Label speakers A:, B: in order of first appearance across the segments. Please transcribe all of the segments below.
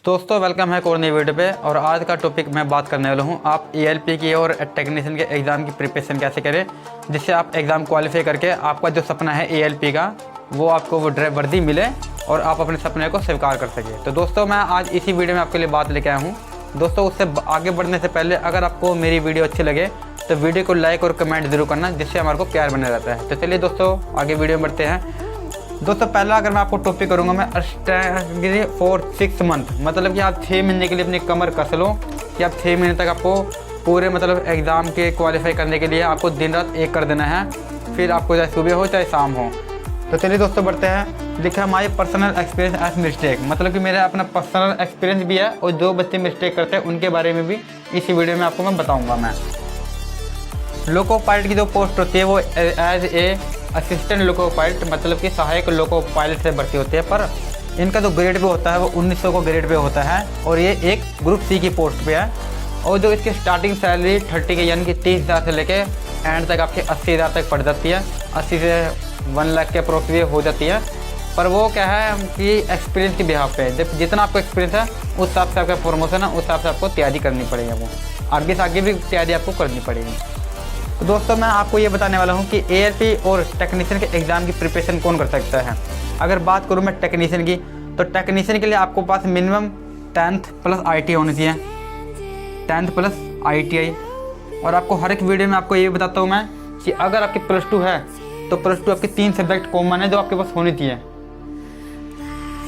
A: दोस्तों वेलकम है एक और नई वीडियो पे। और आज का टॉपिक मैं बात करने वाला हूँ आप एएलपी की और टेक्नीशियन के एग्ज़ाम की प्रिपरेशन कैसे करें जिससे आप एग्ज़ाम क्वालिफाई करके आपका जो सपना है एएलपी का वो आपको वो वर्दी मिले और आप अपने सपने को स्वीकार कर सकें। तो दोस्तों मैं आज इसी वीडियो में आपके लिए बात लेके आया हूँ। दोस्तों उससे आगे बढ़ने से पहले अगर आपको मेरी वीडियो अच्छी लगे तो वीडियो को लाइक और कमेंट जरूर करना जिससे हमारे को प्यार बने रहता है। तो चलिए दोस्तों आगे वीडियो में बढ़ते हैं। दोस्तों पहला अगर मैं आपको टॉपिक करूंगा मैं स्ट्रेटजी फॉर 6 मंथ, मतलब कि आप 6 महीने के लिए अपनी कमर कस लो कि आप 6 महीने तक आपको पूरे मतलब एग्ज़ाम के क्वालिफाई करने के लिए आपको दिन रात एक कर देना है, फिर आपको चाहे सुबह हो चाहे शाम हो। तो चलिए दोस्तों बढ़ते हैं। लिखा है my personal experience as mistake, मतलब कि मेरा अपना पर्सनल एक्सपीरियंस भी है और जो बच्चे मिस्टेक करते हैं उनके बारे में भी इसी वीडियो में आपको मैं बताऊँगा। मैं लोको पायलट की जो पोस्ट होती है वो as a assistant loco pilot, मतलब कि सहायक लोको पायलट से भर्ती होती है, पर इनका जो ग्रेड पे होता है वो 1900 को ग्रेड पे होता है और ये एक ग्रुप सी की पोस्ट पे है। और जो इसकी स्टार्टिंग सैलरी 30 के यानी कि 30,000 से लेके एंड तक आपके 80,000 तक पड़ जाती है, 80 से 1 लाख के अप्रोक्सीमेट हो जाती है। पर वो क्या है कि एक्सपीरियंस की बिहाफ पे जब जितना आपको एक्सपीरियंस है उस हिसाब से आपका प्रमोशन है, उस हिसाब से आपको तैयारी करनी पड़ेगी, वो आगे से आगे भी तैयारी आपको करनी पड़ेगी। तो दोस्तों मैं आपको ये बताने वाला हूँ कि एएलपी और टेक्नीशियन के एग्ज़ाम की प्रिपरेशन कौन कर सकता है। अगर बात करूँ मैं टेक्नीशियन की, तो टेक्नीशियन के लिए आपको पास मिनिमम 10th प्लस ITI होनी चाहिए, 10th प्लस ITI। और आपको हर एक वीडियो में आपको ये भी बताता हूँ मैं कि अगर आपकी +2 है तो +2 आपके 3 सब्जेक्ट कॉमन है जो आपके पास होनी चाहिए,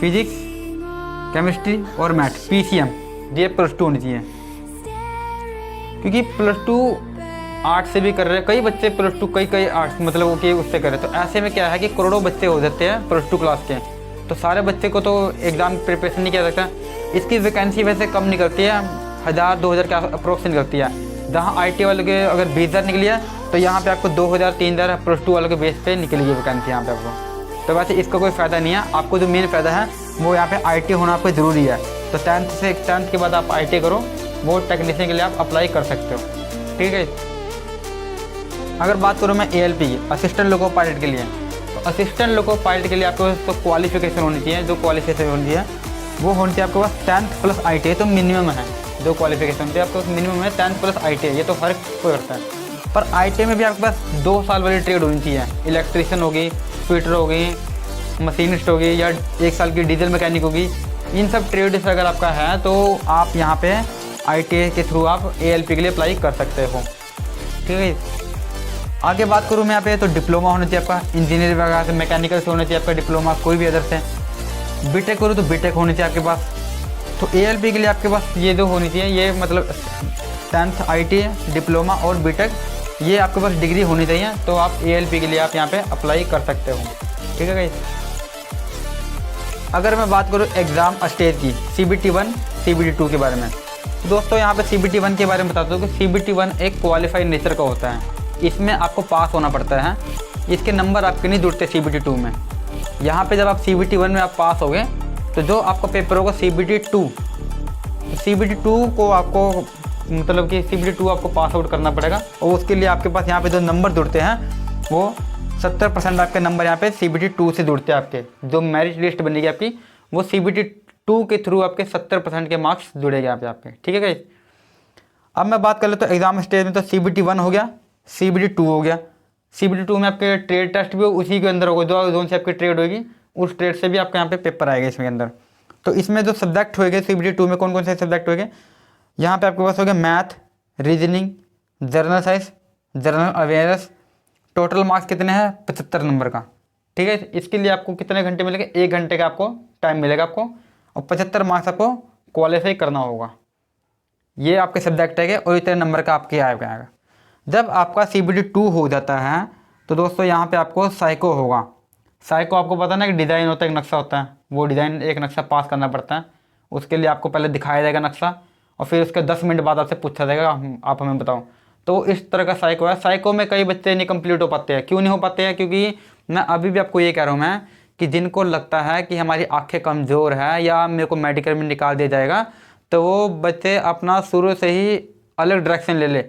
A: फिजिक्स, केमिस्ट्री और मैथ, PCM, ये +2 होनी चाहिए। क्योंकि +2 आर्ट्स से भी कर रहे हैं कई बच्चे, +2 कई आर्ट्स मतलब कि उससे कर रहे हैं। तो ऐसे में क्या है कि करोड़ों बच्चे हो जाते हैं +2 क्लास के, तो सारे बच्चे को तो एग्ज़ाम प्रिपरेशन नहीं किया सकता। इसकी वैकेंसी वैसे कम निकलती है, 1000-2000 के अप्रोक्स निकलती है। जहाँ ITI वाले के अगर 20,000 निकली है तो यहाँ पे आपको 2000-3000 +2 वालों के बेस पे निकलेगी वैकेंसी यहाँ पे आपको। तो वैसे इसका कोई फ़ायदा नहीं है, आपको जो मेन फ़ायदा है वो यहाँ पे ITI होना आपको ज़रूरी है। तो 10th के बाद आप ITI करो, वो टेक्नीशियन के लिए आप अप्लाई कर सकते हो, ठीक है। अगर बात करूँ मैं एएलपी की असिस्टेंट लोको पायलट के लिए, तो असिस्टेंट लोको पायलट के लिए आपके पास तो क्वालिफिकेशन होनी चाहिए, जो क्वालिफिकेशन होनी चाहिए वो होनी चाहिए आपके पास 10th प्लस ITI, तो मिनिमम है जो क्वालिफिकेशन होती है आपके पास मिनिमम है 10th प्लस ITI, ये तो हर कोई करता है। पर ITI में भी आपके पास 2 साल वाली ट्रेड होनी चाहिए, इलेक्ट्रीशियन होगी, फिटर होगी, मशीनिस्ट होगी या 1 साल की डीजल मैकेनिक होगी। इन सब ट्रेड से अगर आपका है तो आप यहाँ पे ITI के थ्रू आप एएलपी के लिए अप्लाई कर सकते हो, ठीक है। आगे बात करूँ मैं यहाँ पे, तो डिप्लोमा होना चाहिए आपका, इंजीनियरिंग वगैरह से, मैकेनिकल से होना चाहिए आपका डिप्लोमा, कोई भी अदर से। बीटेक करूँ तो बीटेक होनी चाहिए आपके पास। तो एएलपी के लिए आपके पास ये जो होनी चाहिए, ये मतलब 10th ITI, डिप्लोमा और बीटेक, ये आपके पास डिग्री होनी चाहिए। तो आप एएलपी के लिए आप यहाँ पे अप्लाई कर सकते हो, ठीक है गाइस। अगर मैं बात करूँ एग्ज़ाम स्टेज की CBT1 CBT2 के बारे में, तो दोस्तों यहाँ पे CBT1 के बारे में बताता हूँ कि CBT1 एक क्वालिफाइड नेचर का होता है, इसमें आपको पास होना पड़ता है, इसके नंबर आपके नहीं जुड़ते CBT2 में। यहाँ पे जब आप CBT1 में आप पास हो गए तो जो आपका पेपर होगा CBT2 को आपको मतलब कि CBT2 आपको पास आउट करना पड़ेगा और उसके लिए आपके पास यहाँ पे जो नंबर जुड़ते हैं वो 70% आपके नंबर यहाँ पे CBT2 से जुड़ते हैं। आपके जो मेरिट लिस्ट बनेगी आपकी वो CBT2 के थ्रू आपके 70% के मार्क्स जुड़ेंगे यहाँ पे आपके, ठीक है गाइस। अब मैं बात कर ले तो एग्ज़ाम स्टेज में तो CBT1 हो गया, CBT2 हो गया। CBT2 में आपके ट्रेड टेस्ट भी उसी के अंदर होगा, जो जोन से आपकी ट्रेड होगी उस ट्रेड से भी आपके यहाँ पे पेपर आएगा इसमें अंदर। तो इसमें जो सब्जेक्ट होएंगे CBT2 में कौन कौन से सब्जेक्ट होंगे, यहाँ पे आपके पास हो गया math, reasoning, journal science, general awareness. Total marks कितने हैं, 75 नंबर का, ठीक है। इसके लिए आपको कितने घंटे मिलेंगे, 1 घंटे का आपको टाइम मिलेगा आपको, और 75 मार्क्स आपको क्वालिफाई करना होगा। ये आपके सब्जेक्ट है और इतने नंबर का आपके आएगा। जब आपका CBT2 हो जाता है तो दोस्तों यहाँ पे आपको साइको होगा। साइको आपको पता ना कि डिज़ाइन होता है, एक नक्शा होता है, वो डिज़ाइन एक नक्शा पास करना पड़ता है। उसके लिए आपको पहले दिखाया जाएगा नक्शा और फिर उसके 10 मिनट बाद आपसे पूछा जाएगा आप हमें बताओ। तो इस तरह का साइको है। साइको में कई बच्चे नहीं कंप्लीट हो पाते हैं, क्यों नहीं हो पाते हैं, क्योंकि मैं अभी भी आपको ये कह रहा हूँ मैं कि जिनको लगता है कि हमारी आँखें कमज़ोर है या मेरे को मेडिकल में निकाल दिया जाएगा, तो वो बच्चे अपना शुरू से ही अलग डायरेक्शन ले ले।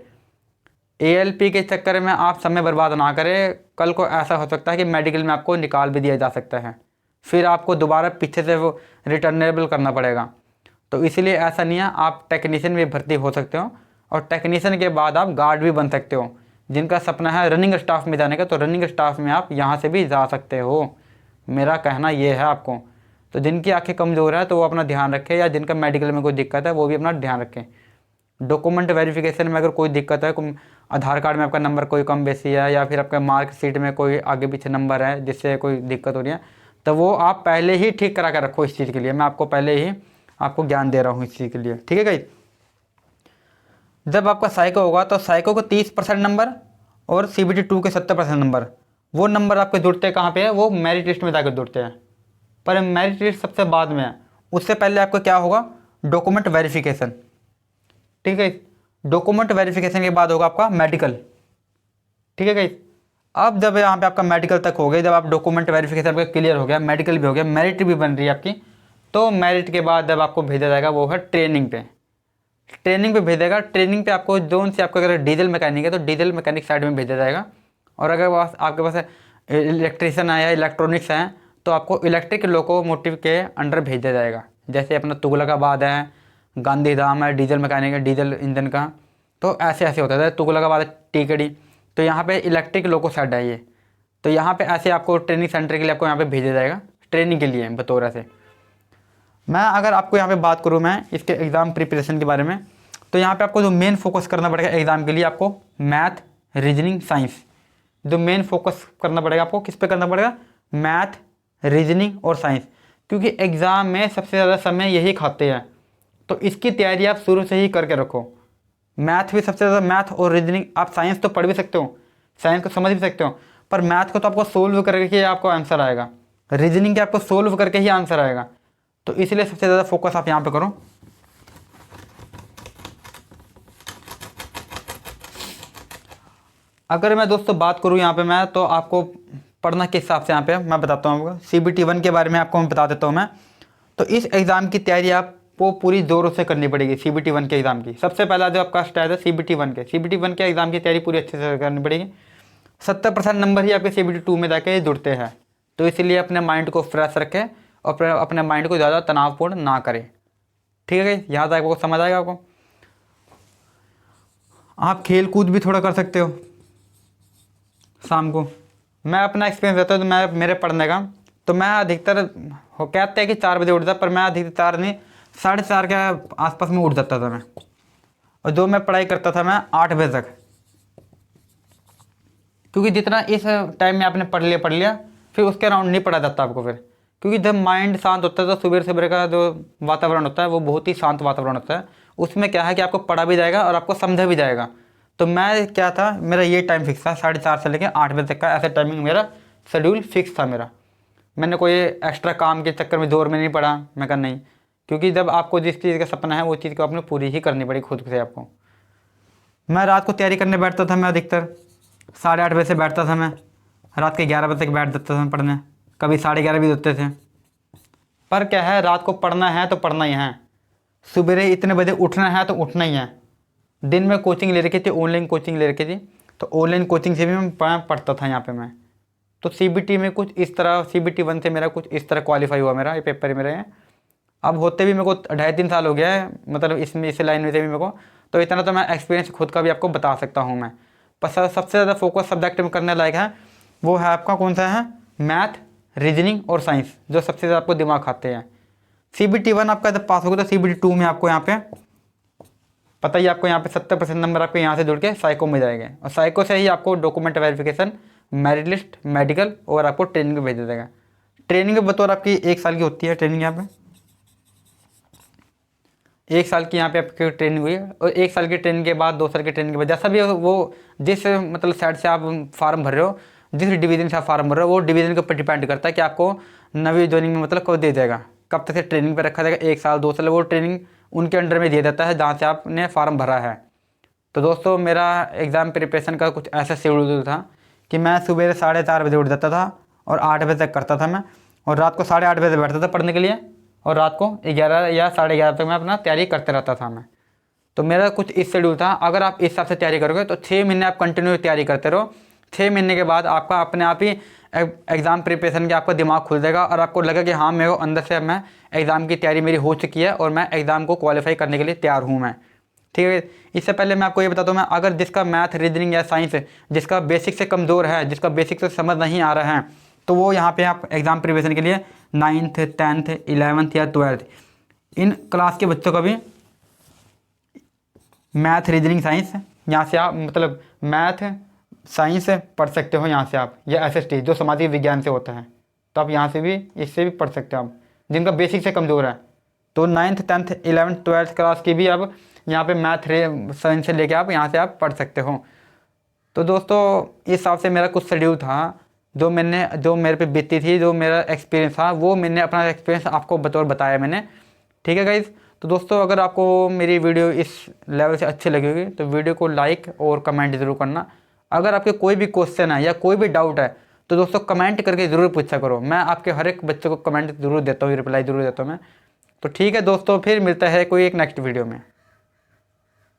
A: एएलपी के चक्कर में आप समय बर्बाद ना करें, कल को ऐसा हो सकता है कि मेडिकल में आपको निकाल भी दिया जा सकता है, फिर आपको दोबारा पीछे से वो रिटर्नेबल करना पड़ेगा। तो इसीलिए ऐसा नहीं है, आप टेक्नीशियन भी भर्ती हो सकते हो और टेक्नीशियन के बाद आप गार्ड भी बन सकते हो। जिनका सपना है रनिंग स्टाफ में जाने का, तो रनिंग स्टाफ में आप यहाँ से भी जा सकते हो। मेरा कहना ये है आपको। तो जिनकी आंखें कमज़ोर है तो वो अपना ध्यान रखें, या जिनका मेडिकल में कोई दिक्कत है वो भी अपना ध्यान रखें। डॉक्यूमेंट वेरिफिकेशन में अगर कोई दिक्कत है, आधार कार्ड में आपका नंबर कोई कम बेसी है, या फिर आपका मार्कशीट में कोई आगे पीछे नंबर है जिससे कोई दिक्कत हो रही है, तो वो आप पहले ही ठीक करा कर रखो। इस चीज़ के लिए मैं आपको पहले ही आपको ज्ञान दे रहा हूँ इस चीज़ के लिए, ठीक है गाइस। जब आपका साइको होगा तो साइको को 30% नंबर और CBT 2 के 70% नंबर, वो नंबर आपके जुड़ते कहाँ पे है, वो मेरिट लिस्ट में जाकर जुड़ते हैं। पर मेरिट लिस्ट सबसे बाद में है, उससे पहले आपको क्या होगा, डॉक्यूमेंट वेरिफिकेशन, ठीक है। डॉक्यूमेंट वेरिफिकेशन के बाद होगा आपका मेडिकल, ठीक है गाइस। अब जब यहाँ पे आपका मेडिकल तक हो गया, जब आप डॉक्यूमेंट वेरिफिकेशन आपका क्लियर हो गया, मेडिकल भी हो गया, मेरिट भी बन रही है आपकी, तो मेरिट के बाद जब आपको भेजा जाएगा वो है ट्रेनिंग पे। ट्रेनिंग पे भेजेगा। ट्रेनिंग पे आपको जोन से आपको अगर डीजल मैकेनिक है तो डीजल मैकेनिक साइड में भेजा जाएगा, और अगर आपके पास इलेक्ट्रिशियन है या इलेक्ट्रॉनिक्स है तो आपको इलेक्ट्रिक लोकोमोटिव के अंडर भेजा जाएगा। जैसे अपना तुगलकाबाद है, गांधीधाम है, डीजल मैकेनिक है, डीजल इंजन का, तो ऐसे ऐसे होता है। तुगलकाबाद टीकड़ी, तो यहाँ पे इलेक्ट्रिक लोको सेट है ये, तो यहाँ पे ऐसे आपको ट्रेनिंग सेंटर के लिए आपको यहाँ पे भेजा जाएगा ट्रेनिंग के लिए बतौर ऐसे। मैं अगर आपको यहाँ पे बात करूँ मैं इसके एग्ज़ाम प्रिपरेशन के बारे में, तो यहाँ पे आपको जो मेन फोकस करना पड़ेगा एग्ज़ाम के लिए, आपको मैथ, रीजनिंग, साइंस, जो मेन फोकस करना पड़ेगा आपको। किस पे करना पड़ेगा, मैथ, रीजनिंग और साइंस, क्योंकि एग्ज़ाम में सबसे ज़्यादा समय यही खाते हैं। तो इसकी तैयारी आप शुरू से ही करके रखो। मैथ भी सबसे ज़्यादा, मैथ और रीजनिंग। आप साइंस तो पढ़ भी सकते हो, साइंस को समझ भी सकते हो, पर मैथ को तो आपको सोल्व करके आपको आंसर आएगा, रीजनिंग के आपको सोल्व करके ही आंसर आएगा। तो इसलिए सबसे ज़्यादा फोकस आप यहाँ पे करो। अगर मैं दोस्तों बात करूँ यहाँ पे मैं, तो आपको पढ़ना किस हिसाब से यहाँ पे मैं बताता हूँ आपको। CBT 1 के बारे में आपको मैं बता देता हूँ मैं। तो इस एग्ज़ाम की तैयारी आपको पूरी ज़ोरों से करनी पड़ेगी। CBT 1 के एग्ज़ाम की सबसे पहला जो आपका स्टेज है CBT 1 के, CBT 1 के एग्ज़ाम की तैयारी पूरी अच्छे से करनी पड़ेगी। 70% नंबर ही आपके CBT 2 में जाके जुड़ते हैं, तो इसलिए अपने माइंड को फ्रेश रखें और अपने माइंड को ज़्यादा तनावपूर्ण ना करें, ठीक है। यहाँ तक आपको समझ आएगा। आपको आप खेल कूद भी थोड़ा कर सकते हो शाम को। मैं अपना एक्सपीरियंस देता हूँ, तो मैं मेरे पढ़ने का, तो मैं अधिकतर कहते हैं कि 4 बजे उठता, पर मैं अधिकतर 4 नहीं 4:30 के आसपास में उठ जाता था मैं, और जो मैं पढ़ाई करता था मैं 8 बजे तक, क्योंकि जितना इस टाइम में आपने पढ़ लिया फिर उसके अराउंड नहीं पढ़ा जाता आपको फिर, क्योंकि जब माइंड शांत होता है तो सुबह सवेरे का जो वातावरण होता है वो बहुत ही शांत वातावरण होता है। उसमें क्या है कि आपको पढ़ा भी जाएगा और आपको समझा भी जाएगा। तो मैं क्या था, मेरा ये टाइम फिक्स था 4:30 से लेकर 8 बजे तक का, ऐसा टाइमिंग मेरा शेड्यूल फिक्स था मेरा। मैंने कोई एक्स्ट्रा काम के चक्कर में जोर में नहीं पढ़ा, मैं कहा नहीं, क्योंकि जब आपको जिस चीज़ का सपना है वो चीज़ को आपने पूरी ही करनी पड़ी खुद से आपको। मैं रात को तैयारी करने बैठता था, मैं अधिकतर 8:30 बजे से बैठता था, मैं रात के 11 बजे तक बैठ जाता था पढ़ने, कभी 11:30 भी होते थे। पर क्या है, रात को पढ़ना है तो पढ़ना ही है, सुबह इतने बजे उठना है तो उठना ही है। दिन में कोचिंग ले रखी थी, ऑनलाइन कोचिंग ले रखी थी, तो ऑनलाइन कोचिंग से भी मैं पढ़ता था यहाँ पे मैं। तो CBT में कुछ इस तरह, CBT 1 से मेरा कुछ इस तरह क्वालिफाई हुआ मेरा, ये पेपर मेरे हैं। अब होते भी मेरे को 2.5-3 साल हो गया है, मतलब इसमें इस लाइन में से भी मेरे को, तो इतना तो मैं एक्सपीरियंस खुद का भी आपको बता सकता हूँ मैं। पर सबसे ज़्यादा फोकस सब्जेक्ट में करने लायक है वो है आपका कौन सा है, मैथ, रीजनिंग और साइंस, जो सबसे ज़्यादा आपको दिमाग खाते हैं। CBT 1 आपका जब पास होगा तो CBT 2 में आपको यहाँ पे पता ही, आपको यहाँ पे 70% नंबर आपके यहाँ से जुड़ के साइको में जाएंगे, और साइको से ही आपको document verification, merit list, medical और आपको ट्रेनिंग भेजा जाएगा। ट्रेनिंग बतौर आपकी 1 साल की होती है ट्रेनिंग, यहाँ पे 1 साल की यहाँ पे आपकी ट्रेनिंग हुई है, और 1 साल की ट्रेनिंग के बाद 2 साल की ट्रेनिंग के बाद जैसा भी वो जिस मतलब साइड से आप फार्म भर रहे हो, जिस डिवीज़न से आप फार्म भर रहे हो, वो डिवीज़न के ऊपर डिपेंड करता है कि आपको नवी ज्वाइनिंग में मतलब कब दिया जाएगा, कब तक से ट्रेनिंग पे रखा जाएगा। 1 साल 2 साल वो ट्रेनिंग उनके अंडर में दिया जाता है जहाँ से आपने फार्म भरा है। तो दोस्तों मेरा एग्ज़ाम प्रिपरेशन का कुछ ऐसा शेड्यूल था कि मैं सुबह 4:30 बजे उठ जाता था और 8 बजे तक करता था मैं, और रात को 8:30 बजे बैठता था पढ़ने के लिए, और रात को 11 या 11:30 तक मैं अपना तैयारी करते रहता था मैं। तो मेरा कुछ इस शेड्यूल था। अगर आप इस हिसाब से तैयारी करोगे तो 6 महीने आप कंटिन्यू तैयारी करते रहो। 6 महीने के बाद आपका अपने आप ही एग्ज़ाम प्रिपरेशन के आपका दिमाग खुल जाएगा और आपको लगा कि हाँ मेरे को अंदर से अब मैं एग्ज़ाम की तैयारी मेरी हो चुकी है और मैं एग्ज़ाम को क्वालिफाई करने के लिए तैयार हूँ मैं। ठीक है, इससे पहले मैं आपको ये बताता हूँ, मैं अगर जिसका मैथ, रीजनिंग या साइंस जिसका बेसिक से कमज़ोर है, जिसका बेसिक से समझ नहीं आ रहा है, तो वो यहाँ पे आप एग्ज़ाम प्रिपरेशन के लिए 9th 10th 11th या 12th इन क्लास के बच्चों का भी मैथ, रीजनिंग, साइंस यहाँ से आप मतलब मैथ साइंस पढ़ सकते हो यहाँ से आप, या SST जो सामाजिक विज्ञान से होता है, तो आप यहाँ से भी इससे भी पढ़ सकते हो आप, जिनका बेसिक से कमज़ोर है। तो 9th 10th 11th 12th class की भी आप यहाँ पे मैथ साइंस से लेके आप यहाँ से आप पढ़ सकते हो। तो दोस्तों इस हिसाब से मेरा कुछ शेड्यूल था जो मेरे पे बीती थी, जो मेरा एक्सपीरियंस था, वो मैंने अपना एक्सपीरियंस आपको बताया मैंने। ठीक है गाइज़, तो दोस्तों अगर आपको मेरी वीडियो इस लेवल से अच्छी लगी होगी तो वीडियो को लाइक और कमेंट ज़रूर करना। अगर आपके कोई भी क्वेश्चन है या कोई भी डाउट है तो दोस्तों कमेंट करके ज़रूर पूछा करो, मैं आपके हर एक बच्चे को कमेंट ज़रूर देता हूँ, रिप्लाई ज़रूर देता हूँ मैं। तो ठीक है दोस्तों, फिर मिलता है कोई एक नेक्स्ट वीडियो में।